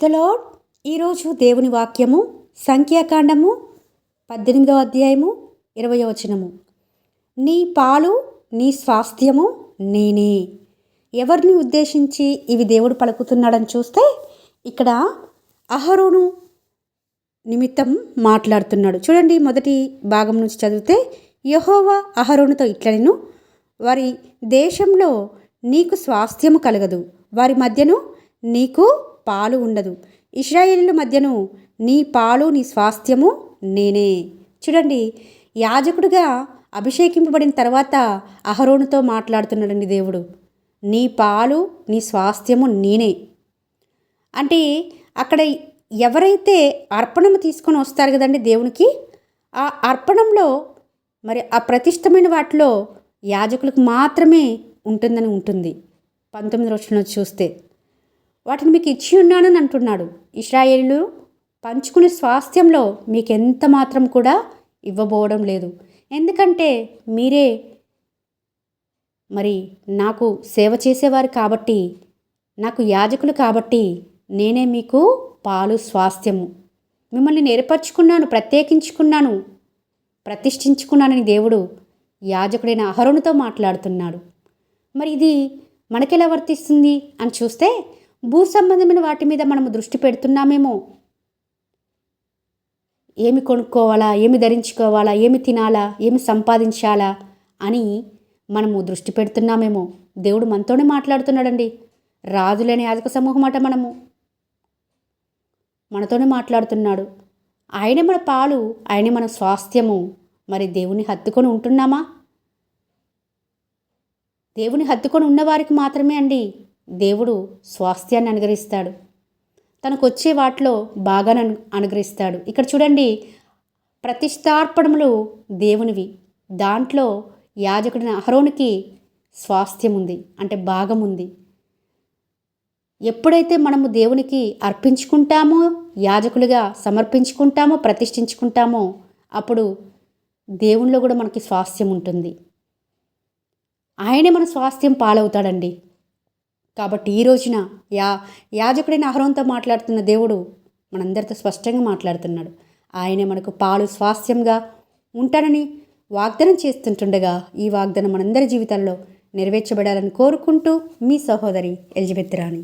Praise the lord. ఈరోజు దేవుని వాక్యము సంఖ్యాకాండము 18వ అధ్యాయము 20వ వచనము. నీ పాలు నీ స్వాస్థ్యము నేనే. ఎవరిని ఉద్దేశించి ఇవి దేవుడు పలుకుతున్నాడని చూస్తే ఇక్కడ అహరోను నిమిత్తం మాట్లాడుతున్నాడు. చూడండి, మొదటి భాగం నుంచి చదివితే, యెహోవా అహరోనుతో ఇట్లనెను, వారి దేశంలో నీకు స్వాస్థ్యము కలగదు, వారి మధ్యను నీకు పాలు ఉండదు, ఇశ్రాయేలీయుల మధ్యను నీ పాలు నీ స్వాస్థ్యము నేనే. చూడండి, యాజకుడిగా అభిషేకింపబడిన తర్వాత అహరోనుతో మాట్లాడుతున్నాడండి దేవుడు. నీ పాలు నీ స్వాస్థ్యము నేనే అంటే, అక్కడ ఎవరైతే అర్పణము తీసుకొని వస్తారు కదండి దేవునికి, ఆ అర్పణంలో మరి ఆ ప్రతిష్టమైన వాటిలో యాజకులకు మాత్రమే ఉంటుందని ఉంటుంది. 19వ వచనంలో చూస్తే, వాటిని మీకు ఇచ్చి ఉన్నానని అంటున్నాడు. ఇశ్రాయేలీయులు పంచుకునే స్వాస్థ్యంలో మీకు ఎంత మాత్రం కూడా ఇవ్వబోవడం లేదు. ఎందుకంటే మీరే మరి నాకు సేవ చేసేవారు కాబట్టి, నాకు యాజకులు కాబట్టి నేనే మీకు పాలు స్వాస్థ్యము, మిమ్మల్ని నేర్పరచుకున్నాను, ప్రత్యేకించుకున్నాను, ప్రతిష్ఠించుకున్నానని దేవుడు యాజకుడైన అహరోనుతో మాట్లాడుతున్నాడు. మరి ఇది మనకెలా వర్తిస్తుంది అని చూస్తే, భూ సంబంధమైన వాటి మీద మనము దృష్టి పెడుతున్నామేమో. ఏమి కొనుక్కోవాలా, ఏమి ధరించుకోవాలా, ఏమి తినాలా, ఏమి సంపాదించాలా అని మనము దృష్టి పెడుతున్నామేమో. దేవుడు మనతోనే మాట్లాడుతున్నాడండి. రాజులేని యాజక సమూహం అట మనతోనే మాట్లాడుతున్నాడు. ఆయనే మన పాలు, ఆయనే మన స్వాస్థ్యము. మరి దేవుని హత్తుకొని ఉంటున్నామా? దేవుని హత్తుకొని ఉన్నవారికి మాత్రమే అండి దేవుడు స్వాస్థ్యాన్ని అనుగ్రహిస్తాడు. తనకు వచ్చే వాటిలో బాగా అనుగ్రహిస్తాడు. ఇక్కడ చూడండి, ప్రతిష్టార్పణములు దేవునివి. దాంట్లో యాజకుడిన అహరోనుకి స్వాస్థ్యం ఉంది, అంటే భాగం ఉంది. ఎప్పుడైతే మనము దేవునికి అర్పించుకుంటామో, యాజకులుగా సమర్పించుకుంటామో, ప్రతిష్ఠించుకుంటామో, అప్పుడు దేవునిలో కూడా మనకి స్వాస్థ్యం ఉంటుంది. ఆయనే మన స్వాస్థ్యం పాలవుతాడండి. కాబట్టి ఈ రోజున యాజకుడైన అహరోనుతో మాట్లాడుతున్న దేవుడు మనందరితో స్పష్టంగా మాట్లాడుతున్నాడు. ఆయనే మనకు పాలు స్వాస్థ్యంగా ఉంటానని వాగ్దానం చేస్తుంటుండగా, ఈ వాగ్దానం మనందరి జీవితాల్లో నెరవేర్చబడాలని కోరుకుంటూ మీ సహోదరి ఎలిజబెత్ రాణి.